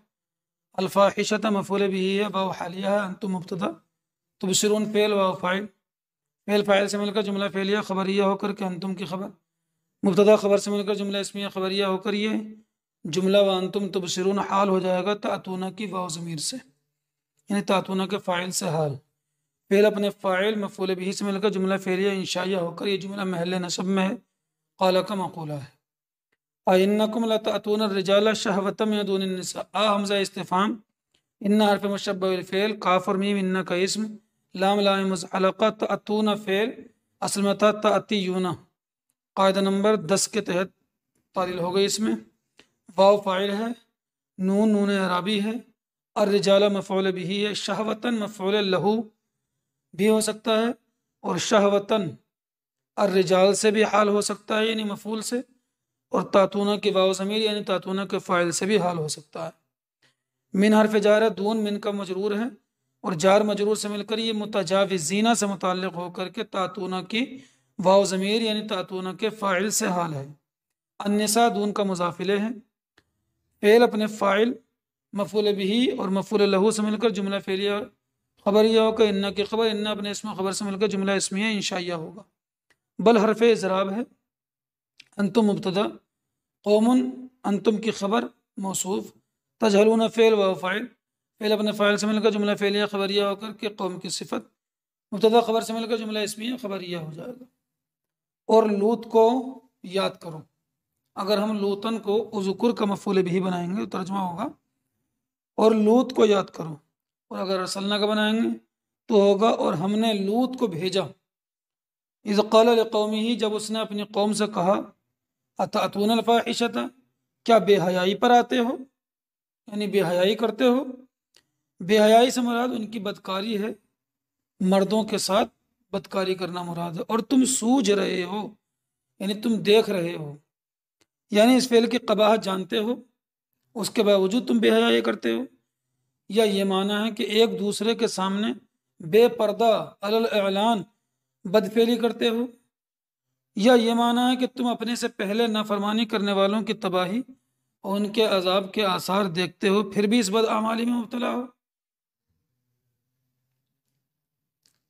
الفاحشۃ مفعول به ہے، واو حالیہ ہے، انتم مبتدا، تبصرون فعل واو فاعل، فعل فاعل سے مل کر جملہ فعلیہ خبریہ ہو کر کہ انتم کی خبر، مبتدا خبر سے مل کر جملہ اسمیہ خبریہ ہو کر یہ جملہ وانتم تبصرون حال ہو جائے گا تأتون کی واو ضمیر سے، یعنی تأتون کے فاعل سے حال، فعل اپنے فاعل مفعول به سے مل کر جملہ فعلیہ انشائیہ ہو کر یہ جملہ محل نصب میں ہے، قال کا مقولہ ہے۔ اَإِنَّكُمْ لَتَأْتُونَ الرِّجَالَ شَهْوَةً مِّن دُونِ النِّسَاء، حمزہ استفہام، ان حرف مشبہ بالفعل، کاف اور میم ان کا اسم، لام لام مزعلقہ، تأتون فعل، اصل میں تھا تأتیون، قاعدہ نمبر 10 کے تحت تعلیل ہو گئی اس میں، واو فاعل ہے، نون نون اعرابی ہے، الرجال مفعول به ہے، شہوتاً مفعول لہو بھی ہو سکتا ہے، اور شہوتاً الرجال سے بھی حال ہو سکتا ہے یعنی مفعول سے، اور تاتونہ کی واو ضمیر یعنی تاتونہ کے فاعل سے بھی حال ہو سکتا ہے۔ من حرف جار ہے، دون من کا مجرور ہے، اور جار مجرور سے مل کر یہ متجاوزینہ سے متعلق ہو کر کے تاتونہ کی واو ضمیر یعنی تاتونہ کے فاعل سے حال ہے۔ النساء دون کا مضاف الیہ ہے، فعل اپنے فاعل مفعول به اور مفعول له سے مل کر جملہ فعلیہ خبریہ ہو کر ان کی خبر، ان اپنے اسم خبر سے مل کر جملہ اسمیہ انشائیہ ہوگا۔ بل حرف اضراب ہے، انتم مبتدا، قوم انتم کی خبر موصوف، تجہلون فعل و فاعل، فعل اپنے فاعل سے مل کر جملہ فعلیہ خبریہ ہو کر کے قوم کی صفت، مبتدا خبر سے مل کر جملہ اسمیہ خبریہ ہو جائے گا۔ اور لوط کو یاد کرو، اگر ہم لوطن کو اذکر کا مفعول بھی بنائیں گے تو ترجمہ ہوگا اور لوط کو یاد کرو، اور اگر ارسلنا کا بنائیں گے تو ہوگا اور ہم نے لوط کو بھیجا، اذ قال لقومہ جب اس نے اپنی قوم سے کہا، اتأتون الفاحشۃ کیا بے حیائی پر آتے ہو، یعنی بے حیائی کرتے ہو، بے حیائی سے مراد ان کی بدکاری ہے، مردوں کے ساتھ بدکاری کرنا مراد ہے، اور تم سوجھ رہے ہو یعنی تم دیکھ رہے ہو، یعنی اس فعل کی قباحت جانتے ہو اس کے باوجود تم بے حیائی کرتے ہو، یا یہ معنی ہے کہ ایک دوسرے کے سامنے بے پردہ علی الاعلان بدفعلی کرتے ہو، یا یہ معنی ہے کہ تم اپنے سے پہلے نافرمانی کرنے والوں کی تباہی اور ان کے عذاب کے آثار دیکھتے ہو پھر بھی اس بدعمالی میں مبتلا ہو۔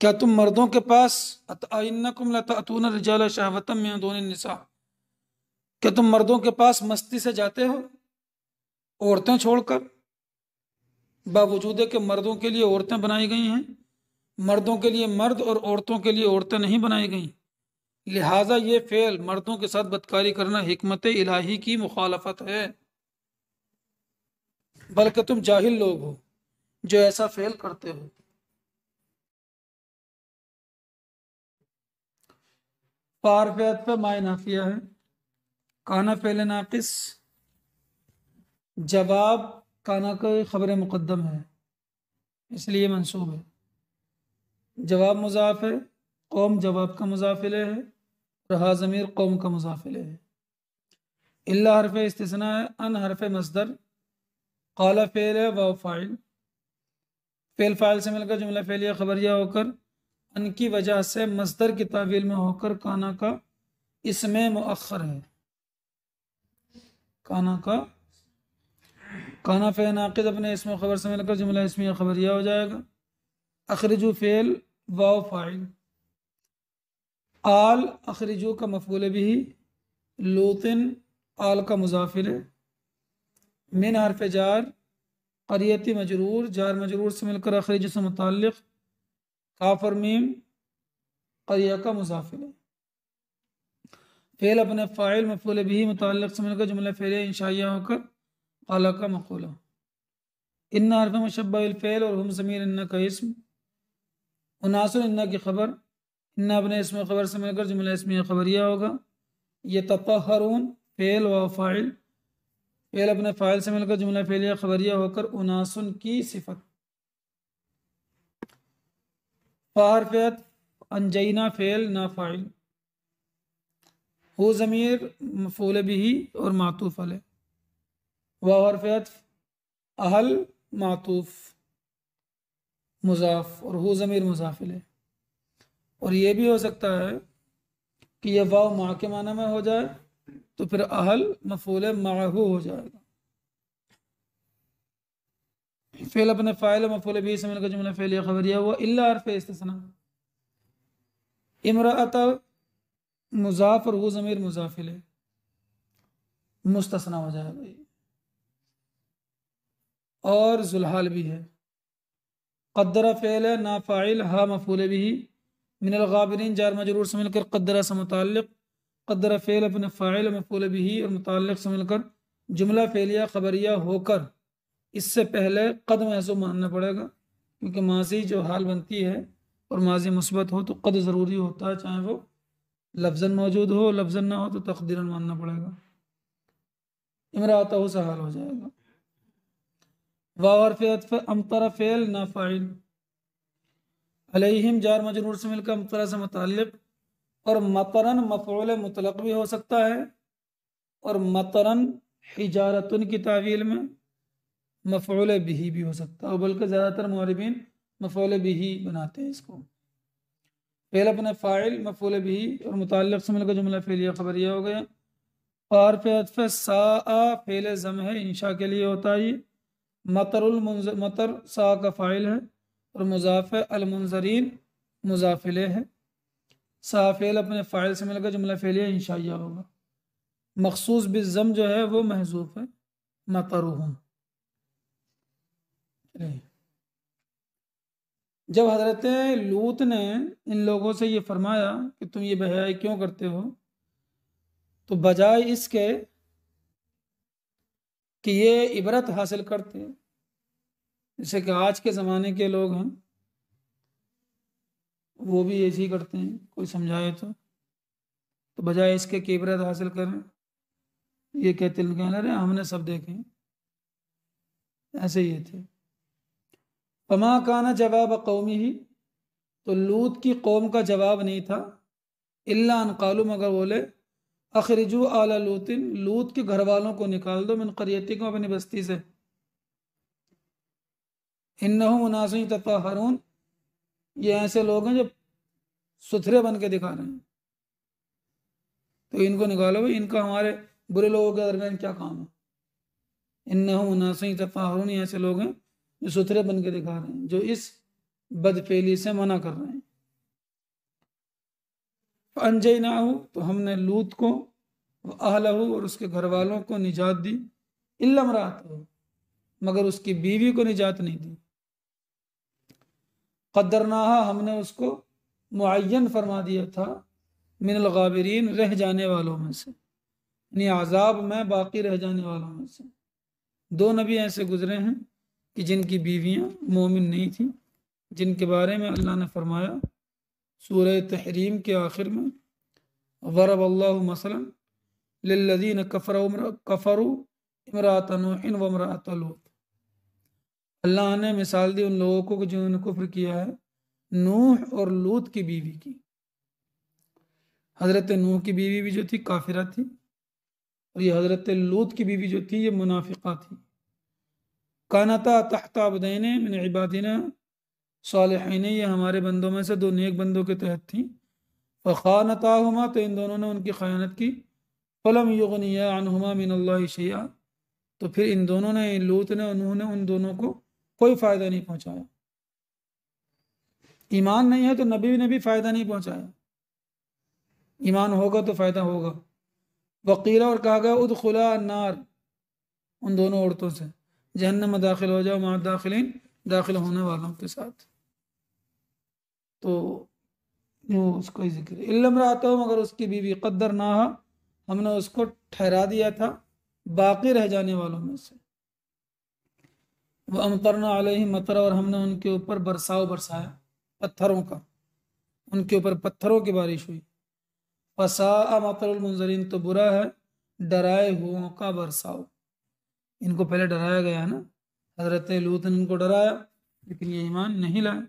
کیا تم مردوں کے پاس، اَإِنَّكُمْ لَتَأْتُونَ الرِّجَالَ شَهْوَةً مِّن دُونِ النِّسَاء، کیا تم مردوں کے پاس مستی سے جاتے ہو عورتیں چھوڑ کر، باوجود کہ مردوں کے لیے عورتیں بنائی گئی ہیں، مردوں کے لیے مرد اور عورتوں کے لیے عورتیں نہیں بنائی گئیں، لہٰذا یہ فعل مردوں کے ساتھ بدکاری کرنا حکمت الہی کی مخالفت ہے، بلکہ تم جاہل لوگ ہو جو ایسا فعل کرتے ہو۔ فارفیت پہ مائے نافیہ ہے، کانا فعل ناقص، جواب کانا کا خبر مقدم ہے اس لیے منصوب ہے، جواب مضاف ہے، قوم جواب کا مضاف الیہ ہے، رہا ضمیر قوم کا مضاف الیہ ہے۔ الا حرف استثناء ہے، ان حرف مصدر، قال فعل ہے، واو فاعل، فعل فاعل سے مل کر جملہ فعلیہ خبریہ ہو کر ان کی وجہ سے مصدر کی تعویل میں ہو کر کانا کا اسم مؤخر ہے، کانا فعل ناقص اپنے اسم خبر سے مل کر جملہ اسمیہ خبریہ ہو جائے گا۔ اخرجو فعل واو فاعل، آل اخرجو کا مفعول بھی، لوطن آل کا مضاف الیہ، من حرف جار، قریتی مجرور، جار مجرور سے مل کر اخرجو سے متعلق، کاف اور میم قریہ کا مضاف الیہ، فعل اپنے فاعل مفعول بھی متعلق سے مل کر جملہ فعلیہ انشائیہ ہو کر قال کا مقولہ، ان حرف مشبہ الفعل اور ہم ضمیر ان کا اسم، اناس ان کی خبر، ان اپنے اسم خبر سے مل کر جملہ اسمیہ خبریہ ہوگا، یتطہرون فعل و فاعل، فعل اپنے فاعل سے مل کر جملہ فعلیہ خبریہ ہو کر اناسن کی صفت، فارفیت انجینا فعل نا فاعل، ہو ضمیر مفعول بھی اور معطوف علیہ، واو حرف عطف اہل معطوف، مضاف اور ہو ضمیر مضاف الیہ، اور یہ بھی ہو سکتا ہے کہ یہ واو مع کے معنی میں ہو جائے تو پھر اہل مفعول معہ ہو جائے گا۔ فعل اپنے فاعل و مفعول بھی سے مل کر جملہ فعلیہ خبریہ ہوا الا حرف استثناء، امرأۃ مضاف اور ہو ضمیر مضاف الیہ مستثنی ہو جائے گا، اور ذوالحال بھی ہے۔ قدر فعل نا فاعل ہا مفعول بھی من الغابرین جار مجرور سے مل کر قدر سے متعلق، قدر فعل اپنے فاعل مفعول بھی اور متعلق سے مل کر جملہ فعلیہ خبریہ ہو کر اس سے پہلے قد محذوف ماننا پڑے گا، کیونکہ ماضی جو حال بنتی ہے اور ماضی مثبت ہو تو قد ضروری ہوتا ہے، چاہے وہ لفظاً موجود ہو، لفظاً نہ ہو تو تقدیراً ماننا پڑے گا۔ امرأتہ سے حال ہو جائے گا۔ واو حرف عطف امطر فعل نا فاعل، علیہم جار مجرور سے مل کر امطر سے متعلق، اور مطرن مفعول مطلق بھی ہو سکتا ہے، اور مطرن حجارتن کی تعویل میں مفعول بھی ہو سکتا ہے، اور بلکہ زیادہ تر معربین مفعول بھی بناتے ہیں اس کو۔ فعل اپنے فاعل مفعول بھی اور متعلق سے مل کر جملہ فعلیہ خبریہ ہو گیا۔ حرف عطف ساء فعل ضم ہے، انشاء کے لیے ہوتا ہے یہ۔ مطر سا کا فاعل ہے اور مضاف المنذرین مضاف الیہ ہے۔ سا فعل اپنے فاعل سے مل کر جملہ فعلیہ انشائیہ ہوگا، مخصوص بالضم جو ہے وہ محذوف ہے، مطرہم۔ جب حضرت لوط نے ان لوگوں سے یہ فرمایا کہ تم یہ بے حیائی کیوں کرتے ہو، تو بجائے اس کے کہ یہ عبرت حاصل کرتے، جیسے کہ آج کے زمانے کے لوگ ہیں وہ بھی ایسے ہی کرتے ہیں، کوئی سمجھائے تو بجائے اس کے کہ عبرت حاصل کریں یہ کہتے ہیں کہنے رہے ہم نے سب دیکھیں، ایسے ہی تھے۔ فما کانا جواب قومی ہی، تو لوط کی قوم کا جواب نہیں تھا، الا ان قالوا مگر بولے اخرجوا آل لوط، لوط کے گھر والوں کو نکال دو، من قریتکم اپنی بستی سے، انہم اناس یتطہرون، یہ ایسے لوگ ہیں جو ستھرے بن کے دکھا رہے ہیں، تو ان کو نکالو بھائی، ان کا ہمارے برے لوگوں کے درمیان کیا کام ہے۔ انہم اناس یتطہرون، یہ ایسے لوگ ہیں جو ستھرے بن کے دکھا رہے ہیں، جو اس بدفعلی سے منع کر رہے ہیں۔ فَأَنْجَيْنَاهُ، تو ہم نے لوط کو، وَأَهْلَهُ، اور اس کے گھر والوں کو نجات دی، إِلَّا امْرَأَتَهُ، مگر اس کی بیوی کو نجات نہیں دی۔ قدرناها، ہم نے اس کو معین فرما دیا تھا، من الغابرین، رہ جانے والوں میں سے، یعنی عذاب میں باقی رہ جانے والوں میں سے۔ دو نبی ایسے گزرے ہیں کہ جن کی بیویاں مومن نہیں تھیں، جن کے بارے میں اللہ نے فرمایا سورہ تحریم کے آخر میں، ضرب اللہ مثلا للذین کفروا امرأۃ نوح و امرأۃ لوط، اللہ نے مثال دی ان لوگوں کو کہ جنہوں نے کفر کیا ہے نوح اور لوط کی بیوی کی۔ حضرت نوح کی بیوی بھی جو تھی کافرہ تھی، اور یہ حضرت لوط کی بیوی جو تھی یہ منافقہ تھی۔ کانتا تحت عبدین من عبادنا صالحین، یہ ہمارے بندوں میں سے دو نیک بندوں کے تحت تھیں، فخانتاہما، تو ان دونوں نے ان کی خیانت کی، فلم یغنیا عنہما من اللہ شیئا، تو پھر ان دونوں نے، لوط نے اور نوح نے، ان دونوں کو کوئی فائدہ نہیں پہنچایا۔ ایمان نہیں ہے تو نبی نے بھی فائدہ نہیں پہنچایا، ایمان ہوگا تو فائدہ ہوگا۔ وقیلا، اور کہا گیا ادخلا النار، ان دونوں عورتوں سے، جہنم میں داخل ہو جاؤ، مع داخلین، داخل ہونے والوں کے ساتھ۔ تو اس کا ہی ذکر ہے، الا امرأتہ، مگر اس کی بیوی، قدرناہا، ہم نے اس کو ٹھہرا دیا تھا باقی رہ جانے والوں میں سے۔ وَأَمْطَرْنَا عَلَيْهِمْ مَطَرًا، اور ہم نے ان کے اوپر برساؤ برسایا، پتھروں کا، ان کے اوپر پتھروں کی بارش ہوئی۔ فَسَاءَ مَطَرُ الْمُنذَرِينَ، تو برا ہے ڈرائے ہوئوں کا برساؤ۔ ان کو پہلے ڈرایا گیا ہے نا، حضرت لوط نے ان کو ڈرایا لیکن یہ ایمان نہیں لائے۔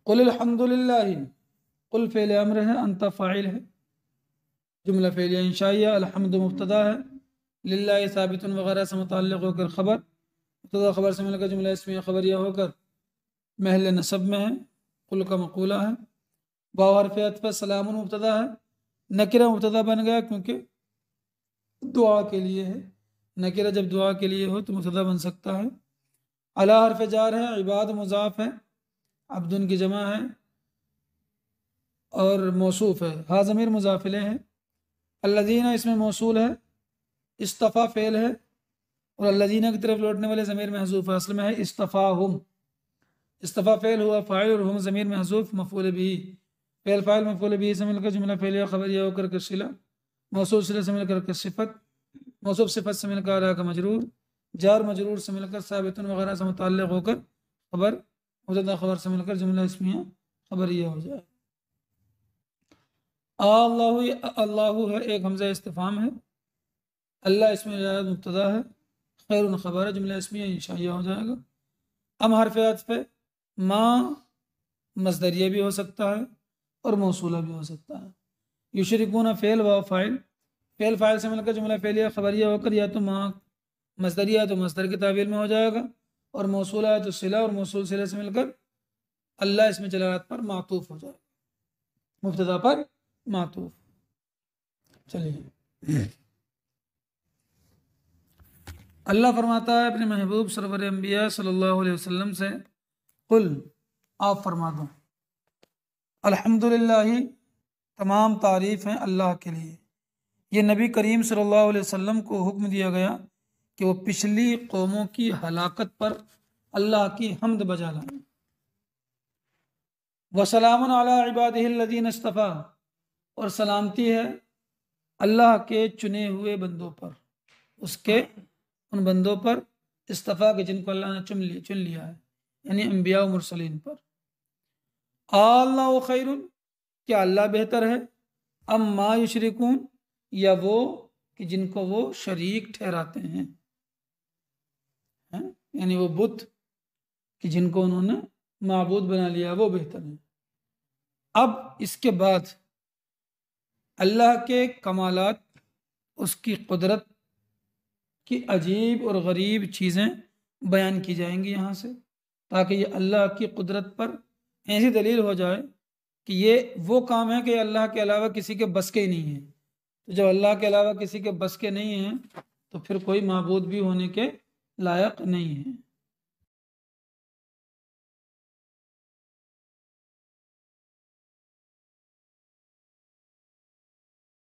قل الحمد للہ، قل فعل امر ہے، انت فاعل ہے، جملہ فعلیہ انشائیہ، الحمد مبتدا ہے، للہ ثابت وغیرہ سے متعلق ہو کر خبر، مبتدا خبر سے مل کر جملہ اسمیہ خبریہ ہو کر محل نصب میں ہے، قل کا مقولہ ہے۔ واو حرف عطف پر سلام مبتدا ہے، نکرہ مبتدا بن گیا کیونکہ دعا کے لیے ہے، نکرہ جب دعا کے لیے ہو تو مبتدا بن سکتا ہے۔ علی حرف جار ہے، عباد مضاف ہے، عبدن کی جمع ہے اور موصوف ہے، ہا ضمیر مضاف الیہ ہے۔ الذین اس میں موصول ہے، اصطفیٰ فعل ہے اور الذین کی طرف لوٹنے والے ضمیر محذوف ہے، اصل میں ہے اصطفاہم، اصطفیٰ فعل ہوا فاعل اور ہم ضمیر محذوف مفعول بھی، فعل فاعل مفعول بھی سے مل کر جملہ فعلیہ خبریہ ہو کر کے صلہ، موصول صلہ سے مل کر کے صفت، موصوف صفت سے مل کر علی کا مجرور، جار مجرور سے مل کر ثابت وغیرہ سے متعلق ہو کر خبر، مبتدا خبر سے مل کر جملہ اسمیہ خبریہ ہو جائے۔ اللہ، اللہ ہے ایک حمزہ استفہام ہے، اللہ اس میں جلالت مبتدا ہے، خیر خبر ہے، جملہ اسمیہ انشائیہ ہو جائے گا۔ ام حرف عطف پہ ما مصدریہ بھی ہو سکتا ہے اور موصولہ بھی ہو سکتا ہے۔ یشرکون فعل و فاعل، فعل فاعل سے مل کر جملہ فعلیہ خبریہ ہو کر یا تو ما مصدریہ ہے تو مصدر کی تعبیر میں ہو جائے گا، اور موصولہ ہے تو صلہ اور موصول صلہ سے مل کر اللہ اس میں جلالت پر معطوف ہو جائے گا، مبتدا پر معطوف۔ چلیے، اللہ فرماتا ہے اپنے محبوب سرور انبیاء صلی اللہ علیہ وسلم سے، قل آپ فرما دو، الحمدللہ تمام تعریف ہیں اللہ کے لیے۔ یہ نبی کریم صلی اللہ علیہ وسلم کو حکم دیا گیا کہ وہ پچھلی قوموں کی ہلاکت پر اللہ کی حمد بجا لائیں۔ وسلام علی عبادہ الذین اصطفیٰ، اور سلامتی ہے اللہ کے چنے ہوئے بندوں پر، اس کے ان بندوں پر اصطفیٰ کے جن کو اللہ نے چن لیا ہے، یعنی انبیاء و مرسلین پر۔ اللہ خیر، کیا اللہ بہتر ہے، ام ما یشرکون، یا وہ کہ جن کو وہ شریک ٹھہراتے ہیں، یعنی وہ بت کہ جن کو انہوں نے معبود بنا لیا وہ بہتر ہے۔ اب اس کے بعد اللہ کے کمالات، اس کی قدرت کی عجیب اور غریب چیزیں بیان کی جائیں گی یہاں سے، تاکہ یہ اللہ کی قدرت پر ایسی دلیل ہو جائے کہ یہ وہ کام ہے کہ اللہ کے علاوہ کسی کے بس کے ہی نہیں ہے۔ تو جب اللہ کے علاوہ کسی کے بس کے نہیں ہیں تو پھر کوئی معبود بھی ہونے کے لائق نہیں ہے۔